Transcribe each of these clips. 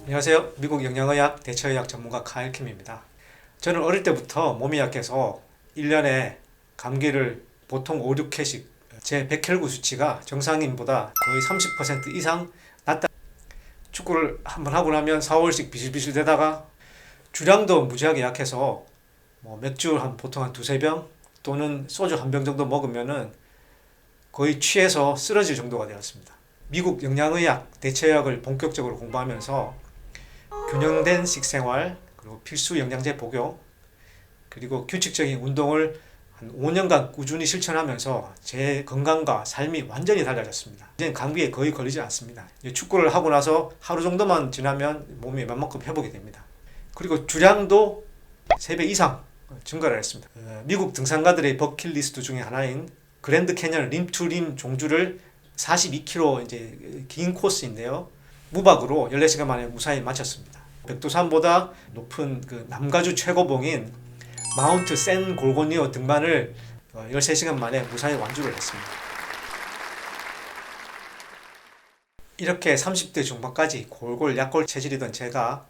안녕하세요. 미국 영양의학 대처의학 전문가 카일킴입니다. 저는 어릴 때부터 몸이 약해서 1년에 감기를 보통 5, 6회씩 제 백혈구 수치가 정상인보다 거의 30% 이상 낮다. 축구를 한번 하고 나면 4월씩 비실비실 되다가 주량도 무지하게 약해서 맥주 보통 한 두세 병 또는 소주 한 병 정도 먹으면은 거의 취해서 쓰러질 정도가 되었습니다. 미국 영양의학 대체의학을 본격적으로 공부하면서 균형된 식생활, 그리고 필수 영양제 복용, 그리고 규칙적인 운동을 한 5년간 꾸준히 실천하면서 제 건강과 삶이 완전히 달라졌습니다. 이제는 감기에 거의 걸리지 않습니다. 축구를 하고 나서 하루 정도만 지나면 몸이 웬만큼 회복이 됩니다. 그리고 주량도 3배 이상 증가를 했습니다. 미국 등산가들의 버킷리스트 중에 하나인 그랜드 캐년 림투림 종주를 42km 이제 긴 코스인데요. 무박으로 14시간 만에 무사히 마쳤습니다. 백두산보다 높은 그 남가주 최고봉인 마운트 샌 골고니오 등반을 13시간 만에 무사히 완주를 했습니다. 이렇게 30대 중반까지 골골 약골 체질이던 제가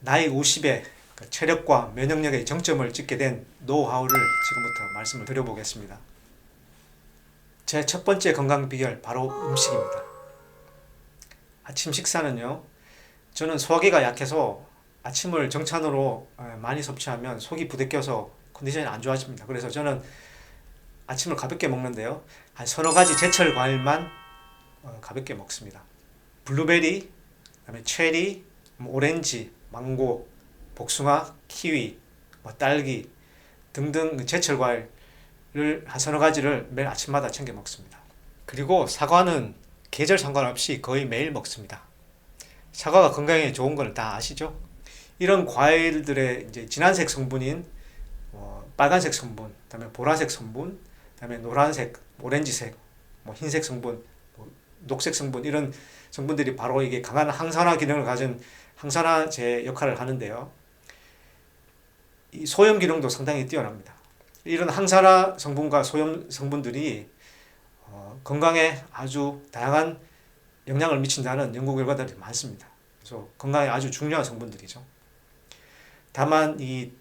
나이 50에 체력과 면역력의 정점을 찍게 된 노하우를 지금부터 말씀을 드려보겠습니다. 제 첫 번째 건강 비결 바로 음식입니다. 아침 식사는요, 저는 소화기가 약해서 아침을 정찬으로 많이 섭취하면 속이 부대껴서 컨디션이 안 좋아집니다. 그래서 저는 아침을 가볍게 먹는데요, 한 서너 가지 제철 과일만 가볍게 먹습니다. 블루베리, 그다음에 체리, 오렌지, 망고, 복숭아, 키위, 딸기 등등 제철 과일을 한 서너 가지를 매일 아침마다 챙겨 먹습니다. 그리고 사과는 계절 상관없이 거의 매일 먹습니다. 사과가 건강에 좋은 걸 다 아시죠? 이런 과일들의 이제 진한색 성분인 빨간색 성분, 그다음에 보라색 성분, 그다음에 노란색, 오렌지색, 흰색 성분, 녹색 성분 이런 성분들이 바로 이게 강한 항산화 기능을 가진 항산화제 역할을 하는데요. 이 소염 기능도 상당히 뛰어납니다. 이런 항산화 성분과 소염 성분들이 건강에 아주 다양한 영향을 미친다는 연구 결과들이 많습니다. 그래서 건강에 아주 중요한 성분들이죠. 다만 이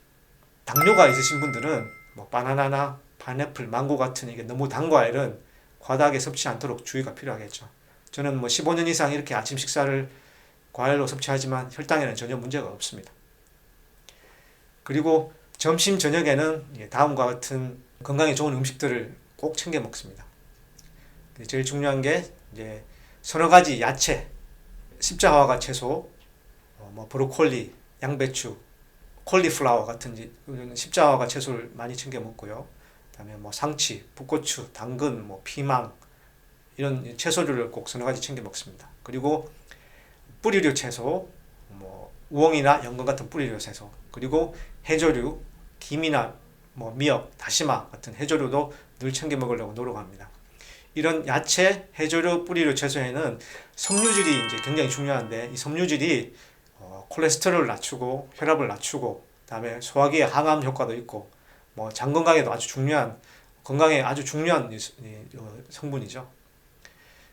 당뇨가 있으신 분들은 바나나나 파인애플, 망고 같은 이게 너무 단 과일은 과다하게 섭취하지 않도록 주의가 필요하겠죠. 저는 15년 이상 이렇게 아침 식사를 과일로 섭취하지만 혈당에는 전혀 문제가 없습니다. 그리고 점심 저녁에는 다음과 같은 건강에 좋은 음식들을 꼭 챙겨 먹습니다. 제일 중요한 게 이제 서너 가지 야채, 십자화과 채소, 브로콜리, 양배추, 콜리플라워 같은 십자화과 채소를 많이 챙겨 먹고요. 그다음에 상치, 풋고추, 당근, 피망 이런 채소류를 꼭 서너 가지 챙겨 먹습니다. 그리고 뿌리류 채소, 우엉이나 연근 같은 뿌리류 채소, 그리고 해조류, 김이나 미역, 다시마 같은 해조류도 늘 챙겨 먹으려고 노력합니다. 이런 야채, 해조류, 뿌리류 채소에는 섬유질이 이제 굉장히 중요한데 이 섬유질이 콜레스테롤을 낮추고 혈압을 낮추고 그다음에 소화기의 항암 효과도 있고 장 건강에도 아주 중요한 건강에 아주 중요한 성분이죠.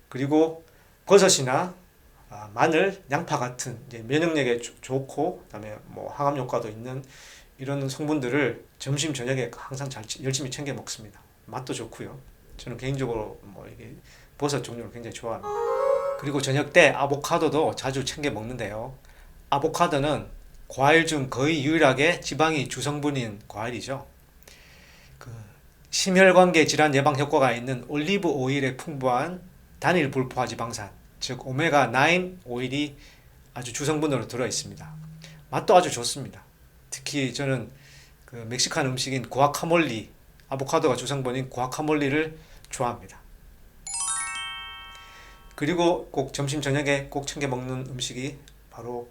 그리고 버섯이나 마늘, 양파 같은 이제 면역력에 좋고 그다음에 항암 효과도 있는 이런 성분들을 점심 저녁에 항상 열심히 챙겨 먹습니다. 맛도 좋고요. 저는 개인적으로 이게 버섯 종류를 굉장히 좋아합니다. 그리고 저녁 때 아보카도도 자주 챙겨 먹는데요. 아보카도는 과일 중 거의 유일하게 지방이 주성분인 과일이죠. 심혈관계 질환 예방 효과가 있는 올리브 오일에 풍부한 단일 불포화 지방산, 즉 오메가9 오일이 아주 주성분으로 들어 있습니다. 맛도 아주 좋습니다. 특히 저는 멕시칸 음식인 구아카몰리, 아보카도가 주성분인 구아카몰리를 좋아합니다. 그리고 꼭 점심 저녁에 꼭 챙겨 먹는 음식이 바로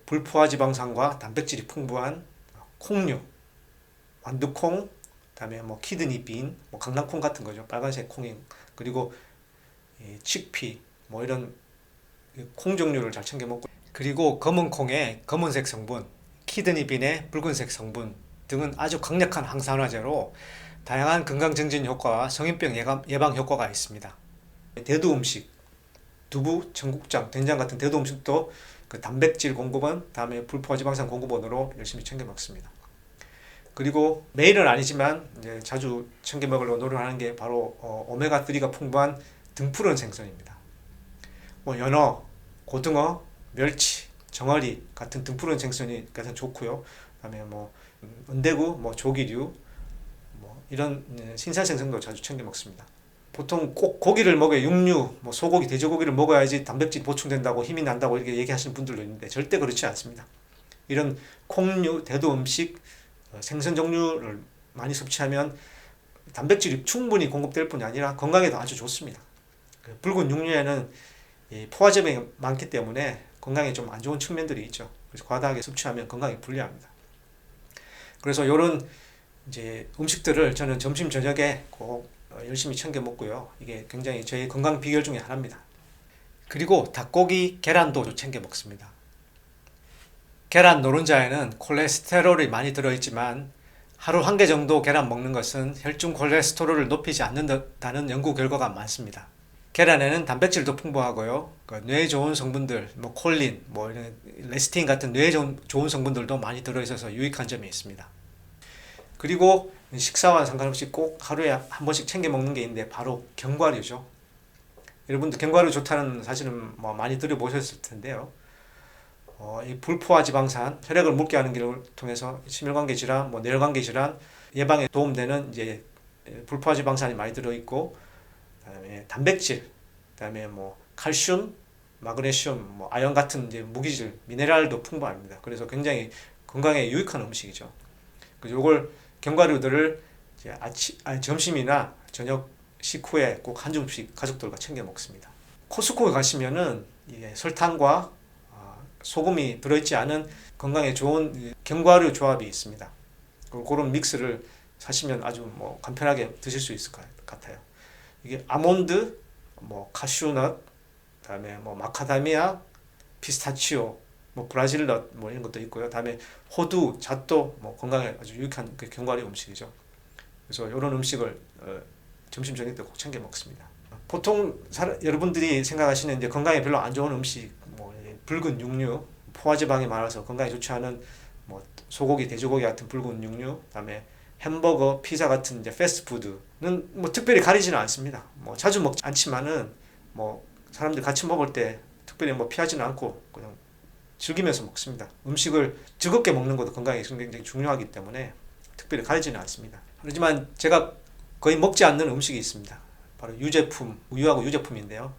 불포화 지방산과 단백질이 풍부한 콩류, 완두콩, 그다음에 키드니 빈, 강낭콩 같은 거죠. 빨간색 콩이. 그리고 칙피, 이런 콩 종류를 잘 챙겨 먹고, 그리고 검은 콩의 검은색 성분, 키드니 빈의 붉은색 성분 등은 아주 강력한 항산화제로 다양한 건강 증진 효과와 성인병 예방 효과가 있습니다. 대두 음식, 두부, 청국장, 된장 같은 대두 음식도 그 단백질 공급원, 다음에 불포화지방산 공급원으로 열심히 챙겨 먹습니다. 그리고 매일은 아니지만 이제 자주 챙겨 먹으려고 노력하는 게 바로 오메가3가 풍부한 등푸른 생선입니다. 뭐 연어, 고등어, 멸치, 정어리 같은 등푸른 생선이 가장 좋고요. 그다음에 뭐 은대구, 뭐 조기류, 뭐 이런 신선 생선도 자주 챙겨 먹습니다. 보통 꼭 고기를 먹어야 육류, 뭐 소고기, 돼지고기를 먹어야지 단백질 보충된다고 힘이 난다고 이렇게 얘기하시는 분들도 있는데 절대 그렇지 않습니다. 이런 콩류, 대도 음식, 생선 종류를 많이 섭취하면 단백질이 충분히 공급될 뿐이 아니라 건강에도 아주 좋습니다. 붉은 육류에는 포화지방이 많기 때문에 건강에 좀 안 좋은 측면들이 있죠. 그래서 과다하게 섭취하면 건강에 불리합니다. 그래서 이런 이제 음식들을 저는 점심 저녁에 꼭 열심히 챙겨 먹고요. 이게 굉장히 저의 건강 비결 중에 하나입니다. 그리고 닭고기, 계란도 챙겨 먹습니다. 계란 노른자에는 콜레스테롤이 많이 들어있지만 하루 1개 정도 계란 먹는 것은 혈중 콜레스테롤을 높이지 않는다는 연구 결과가 많습니다. 계란에는 단백질도 풍부하고요. 뇌에 좋은 성분들, 뭐 콜린, 뭐 레시틴 같은 뇌에 좋은 성분들도 많이 들어있어서 유익한 점이 있습니다. 그리고 식사와 상관없이 꼭 하루에 한 번씩 챙겨 먹는 게 있는데 바로 견과류죠. 여러분들 견과류 좋다는 사실은 뭐 많이 들어보셨을 텐데요. 이 불포화 지방산, 혈액을 묽게 하는 길을 통해서 심혈관계 질환, 뭐 뇌혈관계 질환 예방에 도움되는 이제 불포화 지방산이 많이 들어있고, 그다음에 단백질, 그다음에 뭐 칼슘, 마그네슘, 뭐 아연 같은 이제 무기질, 미네랄도 풍부합니다. 그래서 굉장히 건강에 유익한 음식이죠. 그래서 이걸 견과류들을 이제 점심이나 저녁 식후에 꼭 한 줌씩 가족들과 챙겨 먹습니다. 코스트코에 가시면은 설탕과 소금이 들어있지 않은 건강에 좋은 견과류 조합이 있습니다. 그런 믹스를 사시면 아주 뭐 간편하게 드실 수 있을 것 같아요. 이게 아몬드, 뭐 카슈넛, 그다음에 뭐 마카다미아, 피스타치오, 뭐 브라질넛 뭐 이런 것도 있고요. 그다음에 호두, 잣도 뭐 건강에 아주 유익한 그 견과류 음식이죠. 그래서 이런 음식을 점심 저녁 때 꼭 챙겨 먹습니다. 보통 여러분들이 생각하시는 이제 건강에 별로 안 좋은 음식, 뭐 붉은 육류, 포화지방이 많아서 건강에 좋지 않은 뭐 소고기, 돼지고기 같은 붉은 육류, 그다음에 햄버거, 피자 같은 이제 패스트푸드는 뭐 특별히 가리지는 않습니다. 뭐 자주 먹지 않지만은 뭐 사람들 같이 먹을 때 특별히 뭐 피하지는 않고 그냥 즐기면서 먹습니다. 음식을 즐겁게 먹는 것도 건강에 굉장히 중요하기 때문에 특별히 가리지는 않습니다. 하지만 제가 거의 먹지 않는 음식이 있습니다. 바로 유제품, 우유하고 유제품인데요.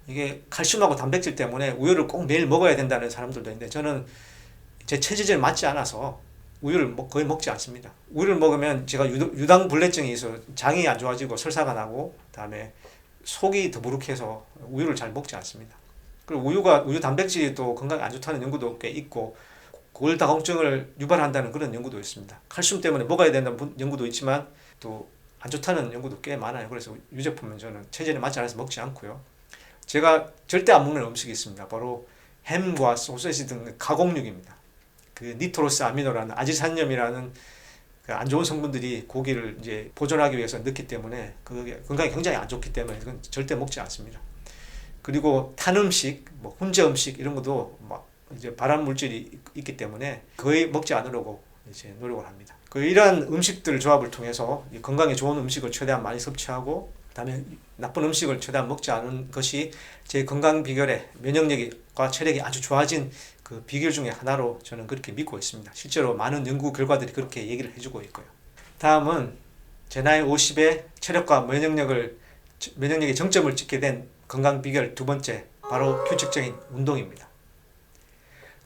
이게 칼슘하고 단백질 때문에 우유를 꼭 매일 먹어야 된다는 사람들도 있는데 저는 제 체질에 맞지 않아서 우유를 거의 먹지 않습니다. 우유를 먹으면 제가 유당불내증이 있어 장이 안 좋아지고 설사가 나고 그다음에 속이 더부룩해서 우유를 잘 먹지 않습니다. 그리고 우유 단백질이 또 건강에 안 좋다는 연구도 꽤 있고 골다공증을 유발한다는 그런 연구도 있습니다. 칼슘 때문에 먹어야 된다는 연구도 있지만 또 안 좋다는 연구도 꽤 많아요. 그래서 유제품은 저는 체질에 맞지 않아서 먹지 않고요. 제가 절대 안 먹는 음식이 있습니다. 바로 햄과 소시지 등 가공육입니다. 그 니트로스 아미노라는 아지산염이라는 그 안 좋은 성분들이 고기를 이제 보존하기 위해서 넣기 때문에 그게 건강에 굉장히 안 좋기 때문에 그건 절대 먹지 않습니다. 그리고 탄 음식, 뭐 훈제 음식 이런 것도 막 이제 발암 물질이 있기 때문에 거의 먹지 않으려고 이제 노력을 합니다. 이러한 음식들 조합을 통해서 건강에 좋은 음식을 최대한 많이 섭취하고 그다음에 나쁜 음식을 최대한 먹지 않은 것이 제 건강 비결에 면역력과 체력이 아주 좋아진 그 비결 중에 하나로 저는 그렇게 믿고 있습니다. 실제로 많은 연구 결과들이 그렇게 얘기를 해주고 있고요. 다음은 제 나이 50에 체력과 면역력의 정점을 찍게 된 건강 비결 두 번째, 바로 규칙적인 운동입니다.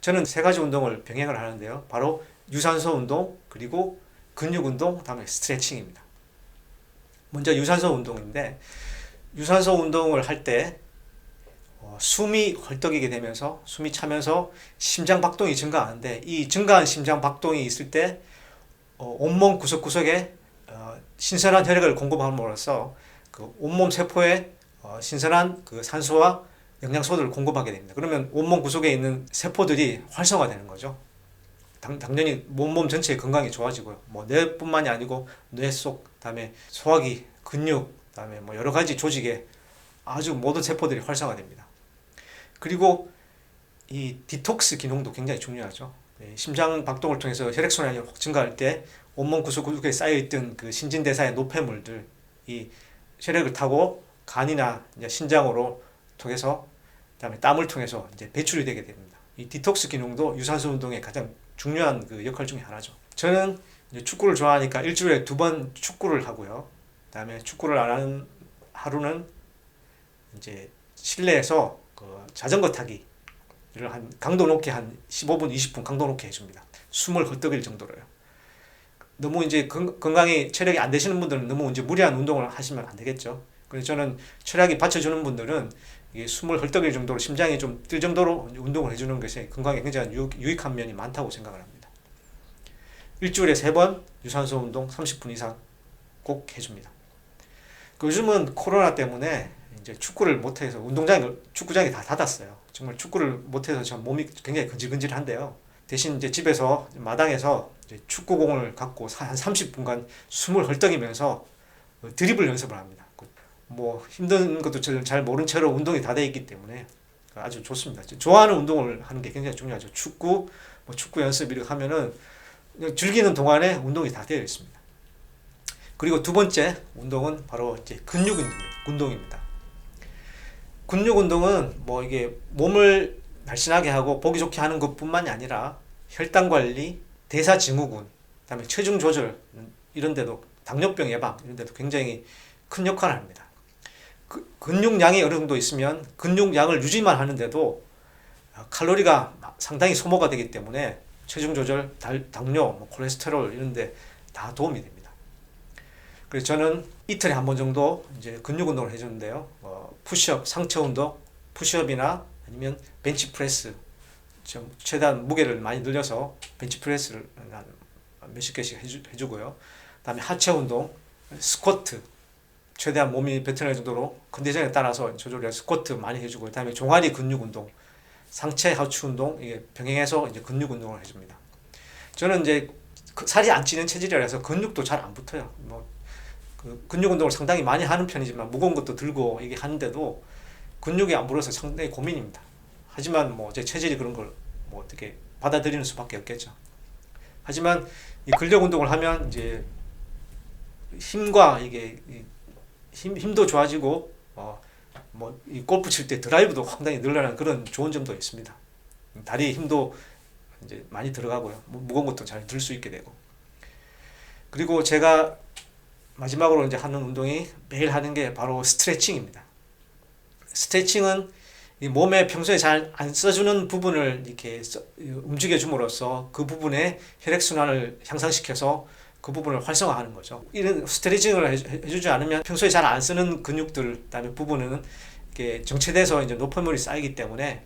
저는 3가지 운동을 병행을 하는데요. 바로 유산소 운동, 그리고 근육 운동, 다음에 스트레칭입니다. 먼저 유산소 운동인데 유산소 운동을 할 때 숨이 헐떡이게 되면서 숨이 차면서 심장 박동이 증가하는데 이 증가한 심장 박동이 있을 때 온몸 구석구석에 신선한 혈액을 공급함으로써 그 온몸 세포에 신선한 그 산소와 영양소들을 공급하게 됩니다. 그러면 온몸 구석에 있는 세포들이 활성화되는 거죠. 당연히 온몸 전체의 건강이 좋아지고요. 뭐 뇌뿐만이 아니고 뇌 속, 그다음에 소화기, 근육, 그다음에 뭐 여러 가지 조직에 아주 모든 세포들이 활성화됩니다. 그리고 이 디톡스 기능도 굉장히 중요하죠. 심장 박동을 통해서 혈액순환이 확 증가할 때 온몸 구석구석에 쌓여있던 그 신진대사의 노폐물들, 이 혈액을 타고 간이나 이제 신장으로 통해서, 그다음에 땀을 통해서 이제 배출이 되게 됩니다. 이 디톡스 기능도 유산소 운동의 가장 중요한 그 역할 중에 하나죠. 저는 이제 축구를 좋아하니까 일주일에 2번 축구를 하고요. 그다음에 축구를 안 하는 하루는 이제 실내에서 그 자전거 타기를 한 강도 높게 한 15분, 20분 강도 높게 해줍니다. 숨을 헐떡일 정도로요. 너무 이제 건강이 체력이 안 되시는 분들은 너무 이제 무리한 운동을 하시면 안 되겠죠. 그래서 저는 체력이 받쳐주는 분들은 이게 숨을 헐떡일 정도로 심장이 좀 뛸 정도로 운동을 해주는 것이 건강에 굉장히 유익한 면이 많다고 생각을 합니다. 일주일에 3번 유산소 운동 30분 이상 꼭 해줍니다. 요즘은 코로나 때문에 이제 축구를 못해서 축구장이 다 닫았어요. 정말 축구를 못해서 전 몸이 굉장히 근질근질한데요. 대신 이제 집에서 마당에서 이제 축구공을 갖고 한 30분간 숨을 헐떡이면서 드리블 연습을 합니다. 뭐 힘든 것도 잘 모른 채로 운동이 다 돼 있기 때문에 아주 좋습니다. 좋아하는 운동을 하는 게 굉장히 중요하죠. 축구, 뭐 축구 연습 이렇게 하면은 즐기는 동안에 운동이 다 되어 있습니다. 그리고 두 번째 운동은 바로 이제 근육 운동입니다. 근육 운동은 뭐 이게 몸을 날씬하게 하고 보기 좋게 하는 것뿐만이 아니라 혈당 관리, 대사 증후군, 그다음에 체중 조절 이런 데도, 당뇨병 예방 이런 데도 굉장히 큰 역할을 합니다. 근육량이 어느 정도 있으면 근육량을 유지만 하는데도 칼로리가 상당히 소모가 되기 때문에 체중 조절, 당뇨, 콜레스테롤 이런 데 다 도움이 됩니다. 그래서 저는 이틀에 한 번 정도 이제 근육 운동을 해주는데요. 푸시업, 상체 운동, 푸시업이나 아니면 벤치프레스, 최대한 무게를 많이 늘려서 벤치프레스를 한 몇십 개씩 해주고요. 그다음에 하체 운동, 스쿼트, 최대한 몸이 뱉어낼 정도로 컨디션에 따라서 조절해서 스쿼트 많이 해주고, 그다음에 종아리 근육 운동, 상체 하체 운동, 이게 병행해서 이제 근육 운동을 해줍니다. 저는 이제 살이 안 찌는 체질이라서 근육도 잘 안 붙어요. 근육 운동을 상당히 많이 하는 편이지만 무거운 것도 들고 이게 하는데도 근육이 안 불어서 상당히 고민입니다. 하지만 뭐 제 체질이 그런 걸 뭐 어떻게 받아들이는 수밖에 없겠죠. 하지만 이 근력 운동을 하면 이제 힘과 이게 힘도 좋아지고 뭐 이 골프 칠 때 드라이브도 상당히 늘어나는 그런 좋은 점도 있습니다. 다리 힘도 이제 많이 들어가고요. 무거운 것도 잘 들 수 있게 되고. 그리고 제가 마지막으로 이제 하는 운동이 매일 하는 게 바로 스트레칭입니다. 스트레칭은 이 몸에 평소에 잘 안 써주는 부분을 이렇게 움직여 줌으로써 그 부분에 혈액순환을 향상시켜서 그 부분을 활성화하는 거죠. 이런 스트레칭을 해주지 않으면 평소에 잘 안 쓰는 근육들, 그다음에 부분은 이렇게 정체돼서 이제 노폐물이 쌓이기 때문에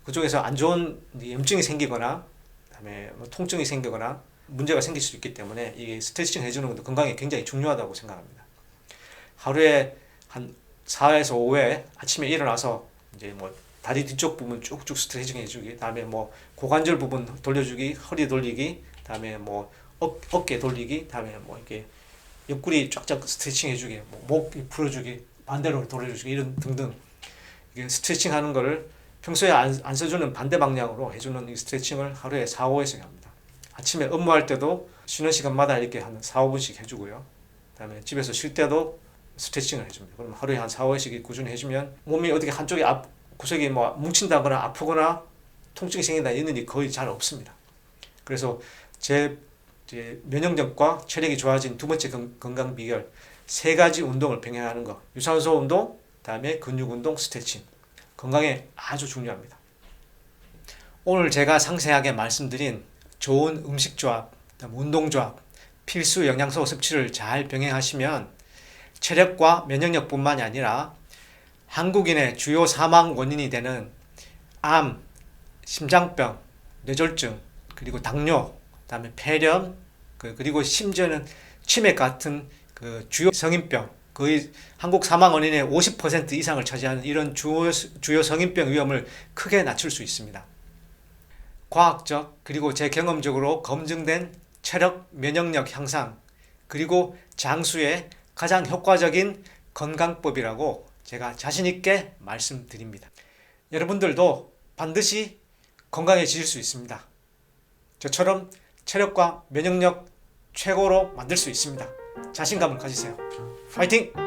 그쪽에서 안 좋은 염증이 생기거나, 그다음에 뭐 통증이 생기거나 문제가 생길 수 있기 때문에 이게 스트레칭 해주는 것도 건강에 굉장히 중요하다고 생각합니다. 하루에 한 4에서 5회 아침에 일어나서 이제 뭐 다리 뒤쪽 부분 쭉쭉 스트레칭 해주기, 다음에 뭐 고관절 부분 돌려주기, 허리 돌리기, 다음에 뭐 어깨 돌리기, 다음에 뭐 이렇게 옆구리 쫙쫙 스트레칭 해주기, 목 풀어주기, 반대로 돌려주기 이런 등등, 이게 스트레칭 하는 거를 평소에 안 써주는 반대 방향으로 해주는 이 스트레칭을 하루에 4, 5회씩 합니다. 아침에 업무할 때도 쉬는 시간마다 이렇게 한 4, 5분씩 해주고요. 그다음에 집에서 쉴 때도 스트레칭을 해줍니다. 그럼 하루에 한 4, 5회씩 꾸준히 해주면 몸이 어떻게 한쪽이 구석이 뭐 뭉친다거나 아프거나 통증이 생긴다 이런 일이 거의 잘 없습니다. 그래서 제 면역력과 체력이 좋아진 두 번째 건강 비결, 3가지 운동을 병행하는 거, 유산소 운동, 다음에 근육 운동, 스트레칭, 건강에 아주 중요합니다. 오늘 제가 상세하게 말씀드린 좋은 음식 조합, 운동 조합, 필수 영양소 섭취를 잘 병행하시면 체력과 면역력뿐만이 아니라 한국인의 주요 사망 원인이 되는 암, 심장병, 뇌졸중, 그리고 당뇨, 그다음에 폐렴, 그리고 심지어는 치매 같은 그 주요 성인병, 거의 한국 사망 원인의 50% 이상을 차지하는 이런 주요 성인병 위험을 크게 낮출 수 있습니다. 과학적 그리고 제 경험적으로 검증된 체력, 면역력 향상, 그리고 장수의 가장 효과적인 건강법이라고 제가 자신 있게 말씀드립니다. 여러분들도 반드시 건강해지실 수 있습니다. 저처럼 체력과 면역력 최고로 만들 수 있습니다. 자신감을 가지세요. 파이팅!